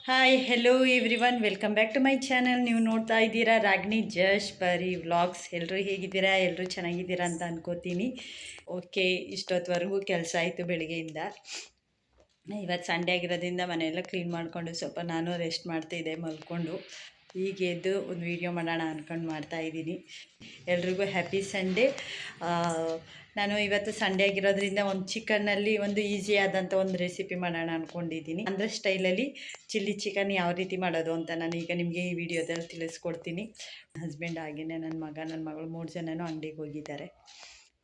Hi hello everyone, welcome back to my channel. ನೀವು ನೋಡ್ತಾ ಇದ್ದೀರಾ ರಾಗಿಣಿ ಜಸ್ಟ್ ಬರೀ ವ್ಲಾಗ್ಸ್. ಎಲ್ಲರೂ ಹೇಗಿದ್ದೀರಾ? ಎಲ್ಲರೂ ಚೆನ್ನಾಗಿದ್ದೀರಾ ಅಂತ ಅನ್ಕೋತೀನಿ. ಓಕೆ, ಇಷ್ಟೊತ್ತವರೆಗೂ ಕೆಲಸ ಆಯಿತು ಬೆಳಿಗ್ಗೆಯಿಂದ. ಇವತ್ತು ಸಂಡೇ ಆಗಿರೋದ್ರಿಂದ ಮನೆಯೆಲ್ಲ ಕ್ಲೀನ್ ಮಾಡಿಕೊಂಡು ಸ್ವಲ್ಪ ನಾನು ರೆಸ್ಟ್ ಮಾಡ್ತಾಯಿದ್ದೆ ಮಲ್ಕೊಂಡು. ಈಗ ಎದ್ದು ಒಂದು ವೀಡಿಯೋ ಮಾಡೋಣ ಅಂದ್ಕೊಂಡು ಮಾಡ್ತಾಯಿದ್ದೀನಿ. ಎಲ್ರಿಗೂ ಹ್ಯಾಪಿ ಸಂಡೇ. ನಾನು ಇವತ್ತು ಸಂಡೇ ಆಗಿರೋದ್ರಿಂದ ಒಂದು ಚಿಕನ್ನಲ್ಲಿ ಒಂದು ಈಸಿ ಆದಂಥ ಒಂದು ರೆಸಿಪಿ ಮಾಡೋಣ ಅಂದ್ಕೊಂಡಿದ್ದೀನಿ. ಅಂದರೆ ಸ್ಟೈಲಲ್ಲಿ ಚಿಲ್ಲಿ ಚಿಕನ್ ಯಾವ ರೀತಿ ಮಾಡೋದು ಅಂತ ನಾನು ಈಗ ನಿಮಗೆ ಈ ವಿಡಿಯೋದಲ್ಲಿ ತಿಳಿಸ್ಕೊಡ್ತೀನಿ. ಹಸ್ಬೆಂಡ್ ಹಾಗೆಯೇ ನನ್ನ ಮಗ, ನನ್ನ ಮಗಳು 3 ಜನನೂ ಅಂಗಡಿಗೆ ಹೋಗಿದ್ದಾರೆ.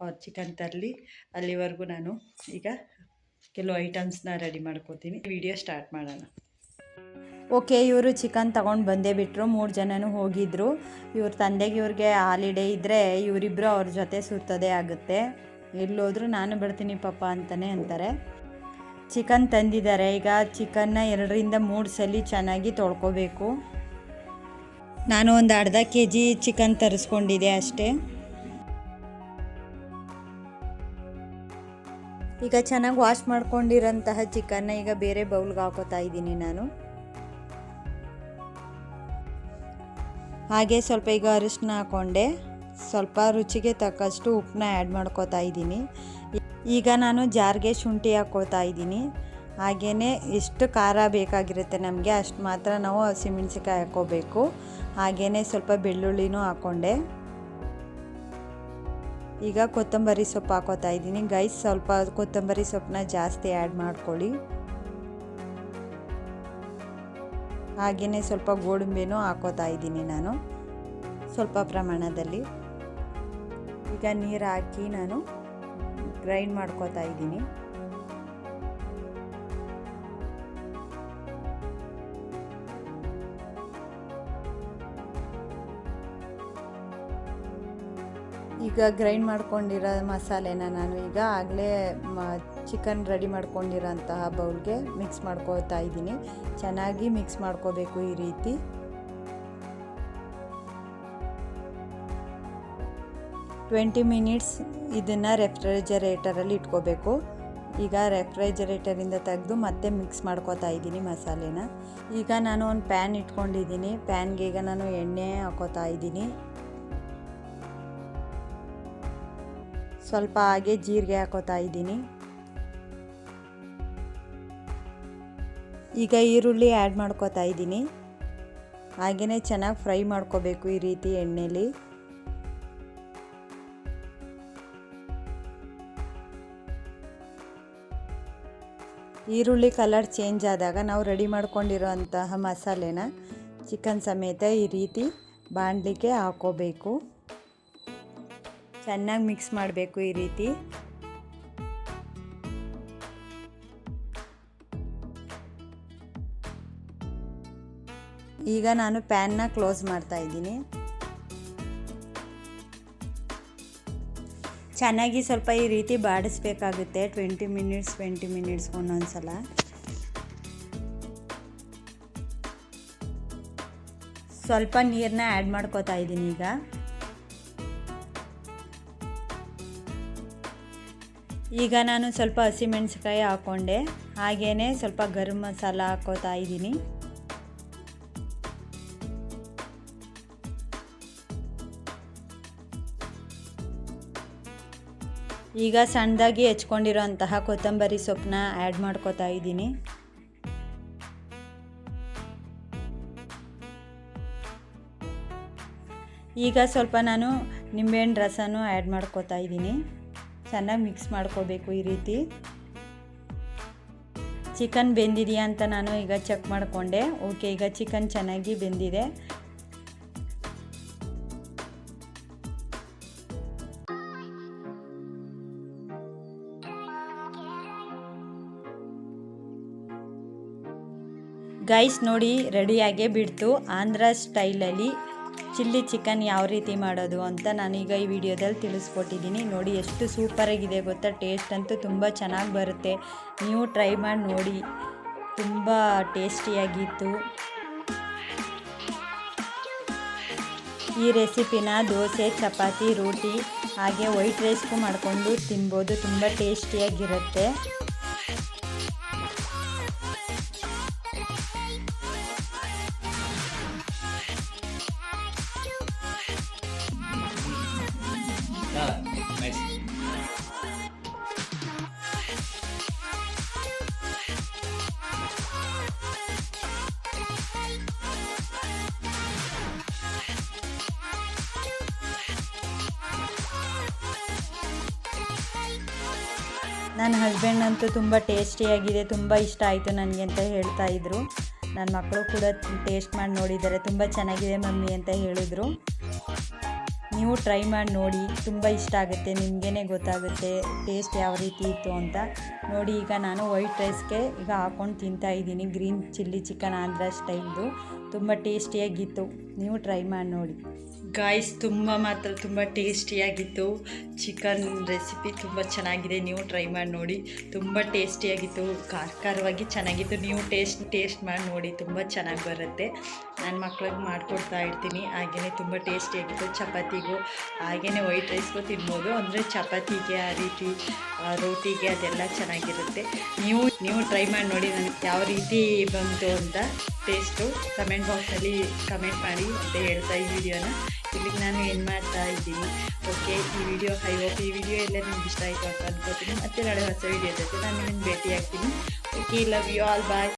ಅವ್ರು ಚಿಕನ್ ತರಲಿ, ಅಲ್ಲಿವರೆಗೂ ನಾನು ಈಗ ಕೆಲವು ಐಟಮ್ಸ್ನ ರೆಡಿ ಮಾಡ್ಕೋತೀನಿ. ವಿಡಿಯೋ ಸ್ಟಾರ್ಟ್ ಮಾಡೋಣ. ಓಕೆ, ಇವರು ಚಿಕನ್ ತೊಗೊಂಡು ಬಂದೇ ಬಿಟ್ಟರು. 3 ಜನನೂ ಹೋಗಿದ್ದರು. ಇವ್ರ ತಂದೆಗೆ ಇವ್ರಿಗೆ ಹಾಲಿಡೇ ಇದ್ದರೆ ಇವರಿಬ್ಬರು ಅವ್ರ ಜೊತೆ ಸುತ್ತೋದೇ ಆಗುತ್ತೆ. ಎಲ್ಲೋದ್ರೂ ನಾನು ಬಿಡ್ತೀನಿ ಪಾಪ ಅಂತಲೇ ಅಂತಾರೆ. ಚಿಕನ್ ತಂದಿದ್ದಾರೆ. ಈಗ ಚಿಕನ್ನ 2ರಿಂದ 3 ಸಲ ಚೆನ್ನಾಗಿ ತೊಳ್ಕೊಬೇಕು. ನಾನು ಒಂದು ಅರ್ಧ kg ಚಿಕನ್ ತರಿಸ್ಕೊಂಡಿದ್ದೆ ಅಷ್ಟೇ. ಈಗ ಚೆನ್ನಾಗಿ ವಾಶ್ ಮಾಡ್ಕೊಂಡಿರೋಂತಹ ಚಿಕನ್ನ ಈಗ ಬೇರೆ ಬೌಲ್ಗೆ ಹಾಕೋತಾ ಇದ್ದೀನಿ ನಾನು. ಹಾಗೆ ಸ್ವಲ್ಪ ಈಗ ಅರಿಶಿನ ಹಾಕ್ಕೊಂಡೆ, ಸ್ವಲ್ಪ ರುಚಿಗೆ ತಕ್ಕಷ್ಟು ಉಪ್ಪನ್ನ ಆ್ಯಡ್ ಮಾಡ್ಕೋತಾ ಇದ್ದೀನಿ. ಈಗ ನಾನು ಜಾರ್ಗೆ ಶುಂಠಿ ಹಾಕ್ಕೋತಾ ಇದ್ದೀನಿ. ಹಾಗೆಯೇ ಎಷ್ಟು ಖಾರ ಬೇಕಾಗಿರುತ್ತೆ ನಮಗೆ ಅಷ್ಟು ಮಾತ್ರ ನಾವು ಹಸಿಮೆಣ್ಸಿಕಾಯಿ ಹಾಕ್ಕೋಬೇಕು. ಹಾಗೆಯೇ ಸ್ವಲ್ಪ ಬೆಳ್ಳುಳ್ಳಿನೂ ಹಾಕ್ಕೊಂಡೆ. ಈಗ ಕೊತ್ತಂಬರಿ ಸೊಪ್ಪು ಹಾಕೋತಾ ಇದ್ದೀನಿ. ಗೈಸ್, ಸ್ವಲ್ಪ ಕೊತ್ತಂಬರಿ ಸೊಪ್ಪನ್ನ ಜಾಸ್ತಿ ಆ್ಯಡ್ ಮಾಡ್ಕೊಳ್ಳಿ. ಹಾಗೆಯೇ ಸ್ವಲ್ಪ ಗೋಡಂಬಿನೂ ಹಾಕೋತಾ ಇದ್ದೀನಿ ನಾನು ಸ್ವಲ್ಪ ಪ್ರಮಾಣದಲ್ಲಿ. ಈಗ ನೀರು ಹಾಕಿ ನಾನು ಗ್ರೈಂಡ್ ಮಾಡ್ಕೋತಾ ಇದ್ದೀನಿ. ಈಗ ಗ್ರೈಂಡ್ ಮಾಡ್ಕೊಂಡಿರೋ ಮಸಾಲೆನ ನಾನು ಈಗ ಆಗಲೇ ಚಿಕನ್ ರೆಡಿ ಮಾಡ್ಕೊಂಡಿರೋಂತಹ ಬೌಲ್ಗೆ ಮಿಕ್ಸ್ ಮಾಡ್ಕೋತಾ ಇದ್ದೀನಿ. ಚೆನ್ನಾಗಿ ಮಿಕ್ಸ್ ಮಾಡ್ಕೋಬೇಕು ಈ ರೀತಿ. ಟ್ವೆಂಟಿ ಮಿನಿಟ್ಸ್ ಇದನ್ನು ರೆಫ್ರಿಜರೇಟರಲ್ಲಿ ಇಟ್ಕೋಬೇಕು. ಈಗ ರೆಫ್ರಿಜರೇಟರಿಂದ ತೆಗೆದು ಮತ್ತೆ ಮಿಕ್ಸ್ ಮಾಡ್ಕೋತಾ ಇದ್ದೀನಿ ಮಸಾಲೆನ. ಈಗ ನಾನು ಒಂದು ಪ್ಯಾನ್ ಇಟ್ಕೊಂಡಿದ್ದೀನಿ. ಪ್ಯಾನ್ಗೆ ಈಗ ನಾನು ಎಣ್ಣೆ ಹಾಕೋತಾ ಇದ್ದೀನಿ. ಸ್ವಲ್ಪ ಹಾಗೆ ಜೀರಿಗೆ ಹಾಕೋತಾ ಇದ್ದೀನಿ. ಈಗ ಈರುಳ್ಳಿ ಆ್ಯಡ್ ಮಾಡ್ಕೋತಾ ಇದ್ದೀನಿ. ಹಾಗೆಯೇ ಚೆನ್ನಾಗಿ ಫ್ರೈ ಮಾಡ್ಕೋಬೇಕು ಈ ರೀತಿ ಎಣ್ಣೆಲಿ. ಈರುಳ್ಳಿ ಕಲರ್ ಚೇಂಜ್ ಆದಾಗ ನಾವು ರೆಡಿ ಮಾಡ್ಕೊಂಡಿರೋಂತಹ ಮಸಾಲೆನ ಚಿಕನ್ ಸಮೇತ ಈ ರೀತಿ ಬಾಣಲಿಗೆ ಹಾಕೋಬೇಕು. ಚೆನ್ನಾಗಿ ಮಿಕ್ಸ್ ಮಾಡಬೇಕು ಈ ರೀತಿ. ಈಗ ನಾನು ಪ್ಯಾನ್ನ ಕ್ಲೋಸ್ ಮಾಡ್ತಾ ಇದ್ದೀನಿ. ಚೆನ್ನಾಗಿ ಸ್ವಲ್ಪ ಈ ರೀತಿ ಬಾಡಿಸ್ಬೇಕಾಗುತ್ತೆ. 20 ಮಿನಿಟ್ಸ್ ಒಂದೊಂದು ಸಲ. ಸ್ವಲ್ಪ ನೀರನ್ನ ಆ್ಯಡ್ ಮಾಡ್ಕೋತಾ ಇದ್ದೀನಿ. ಈಗ ನಾನು ಸ್ವಲ್ಪ ಹಸಿಮೆಣಸಿಕಾಯಿ ಹಾಕ್ಕೊಂಡೆ. ಹಾಗೆಯೇ ಸ್ವಲ್ಪ ಗರಂ ಮಸಾಲ ಹಾಕ್ಕೋತಾ ಇದ್ದೀನಿ. ಈಗ ಸಣ್ಣದಾಗಿ ಹೆಚ್ಕೊಂಡಿರೋಂತಹ ಕೊತ್ತಂಬರಿ ಸೊಪ್ಪನ್ನ ಆ್ಯಡ್ ಮಾಡ್ಕೋತಾ ಇದ್ದೀನಿ. ಈಗ ಸ್ವಲ್ಪ ನಾನು ನಿಂಬೆಹಣ್ಣು ರಸನೂ ಆ್ಯಡ್ ಮಾಡ್ಕೋತಾ ಇದ್ದೀನಿ. ಚೆನ್ನಾಗಿ ಮಿಕ್ಸ್ ಮಾಡ್ಕೋಬೇಕು ಈ ರೀತಿ. ಚಿಕನ್ ಬೆಂದಿದೆಯಾ ಅಂತ ನಾನು ಈಗ ಚೆಕ್ ಮಾಡಿಕೊಂಡೆ. ಓಕೆ, ಈಗ ಚಿಕನ್ ಚೆನ್ನಾಗಿ ಬೆಂದಿದೆ. ಗೈಸ್ ನೋಡಿ, ರೆಡಿಯಾಗೇ ಬಿಡ್ತು. ಆಂಧ್ರ ಸ್ಟೈಲಲ್ಲಿ ಚಿಲ್ಲಿ ಚಿಕನ್ ಯಾವ ರೀತಿ ಮಾಡೋದು ಅಂತ ನಾನೀಗ ಈ ವಿಡಿಯೋದಲ್ಲಿ ತಿಳಿಸ್ಕೊಟ್ಟಿದ್ದೀನಿ. ನೋಡಿ ಎಷ್ಟು ಸೂಪರಾಗಿದೆ ಗೊತ್ತಾ. ಟೇಸ್ಟ್ ಅಂತೂ ತುಂಬ ಚೆನ್ನಾಗಿ ಬರುತ್ತೆ. ನೀವು ಟ್ರೈ ಮಾಡಿ ನೋಡಿ, ತುಂಬ ಟೇಸ್ಟಿಯಾಗಿತ್ತು. ಈ ರೆಸಿಪಿನ ದೋಸೆ, ಚಪಾತಿ, ರೋಟಿ ಹಾಗೆ ವೈಟ್ ರೈಸ್ಗೂ ಮಾಡಿಕೊಂಡು ತಿನ್ಬೋದು. ತುಂಬ ಟೇಸ್ಟಿಯಾಗಿರುತ್ತೆ. ನನ್ನ ಹಸ್ಬೆಂಡ್ ಅಂತೂ ತುಂಬ ಟೇಸ್ಟಿಯಾಗಿದೆ, ತುಂಬ ಇಷ್ಟ ಆಯಿತು ನನಗೆ ಅಂತ ಹೇಳ್ತಾ ಇದ್ರು. ನನ್ನ ಮಕ್ಕಳು ಕೂಡ ಟೇಸ್ಟ್ ಮಾಡಿ ನೋಡಿದ್ದಾರೆ, ತುಂಬ ಚೆನ್ನಾಗಿದೆ ಮಮ್ಮಿ ಅಂತ ಹೇಳಿದ್ರು. ನೀವು ಟ್ರೈ ಮಾಡಿ ನೋಡಿ, ತುಂಬ ಇಷ್ಟ ಆಗುತ್ತೆ, ನಿಮಗೇ ಗೊತ್ತಾಗುತ್ತೆ ಟೇಸ್ಟ್ ಯಾವ ರೀತಿ ಇತ್ತು ಅಂತ. ನೋಡಿ ಈಗ ನಾನು ವೈಟ್ ರೈಸ್ಗೆ ಈಗ ಹಾಕ್ಕೊಂಡು ತಿಂತಾಯಿದ್ದೀನಿ, ಗ್ರೀನ್ ಚಿಲ್ಲಿ ಚಿಕನ್ ಆಂಧ್ರ ಸ್ಟೈಲ್ದು. ತುಂಬ ಟೇಸ್ಟಿಯಾಗಿತ್ತು, ನೀವು ಟ್ರೈ ಮಾಡಿ ನೋಡಿ ಗಾಯ್ಸ್. ತುಂಬ ಟೇಸ್ಟಿಯಾಗಿತ್ತು. ಚಿಕನ್ ರೆಸಿಪಿ ತುಂಬ ಚೆನ್ನಾಗಿದೆ, ನೀವು ಟ್ರೈ ಮಾಡಿ ನೋಡಿ. ತುಂಬ ಟೇಸ್ಟಿಯಾಗಿತ್ತು, ಖಾರವಾಗಿ ಚೆನ್ನಾಗಿತ್ತು. ನೀವು ಟೇಸ್ಟ್ ಮಾಡಿ ನೋಡಿ, ತುಂಬ ಚೆನ್ನಾಗಿ ಬರುತ್ತೆ. ನನ್ನ ಮಕ್ಳಿಗೆ ಮಾಡಿಕೊಡ್ತಾ ಇರ್ತೀನಿ. ಹಾಗೆಯೇ ತುಂಬ ಟೇಸ್ಟಿಯಾಗಿತ್ತು. ಚಪಾತಿಗೂ ಹಾಗೆಯೇ ವೈಟ್ ರೈಸ್ಗೂ ತಿನ್ಬೋದು, ಅಂದರೆ ಚಪಾತಿಗೆ ಆ ರೀತಿ ರೋಟಿಗೆ ಅದೆಲ್ಲ ಚೆನ್ನಾಗಿರುತ್ತೆ. ನೀವು ಟ್ರೈ ಮಾಡಿ ನೋಡಿ, ನನಗೆ ಯಾವ ರೀತಿ ಬಂತು ಅಂತ ಟೇಸ್ಟು ಕಮೆಂಟ್ ಬಾಕ್ಸಲ್ಲಿ ಕಮೆಂಟ್ ಮಾಡಿ ಅಂತ ಹೇಳ್ತಾ ಈ ವಿಡಿಯೋನ ಇಲ್ಲಿಗೆ ನಾನು ಏನು ಮಾಡ್ತಾ ಇದ್ದೀನಿ. ಓಕೆ, ಈ ವಿಡಿಯೋ ಈ ವಿಡಿಯೋ ಎಲ್ಲ ನಿಮ್ಗೆ ಇಷ್ಟ ಆಯಿತು ಅಂತ ಅನ್ಕೋತೀನಿ. ಮತ್ತೆ ನಾಳೆ ಹೊಸ ವಿಡಿಯೋ ಜೊತೆ ನಾನು ನಿಮ್ಗೆ ಭೇಟಿ ಆಗ್ತೀನಿ. Okay, love you all, bye.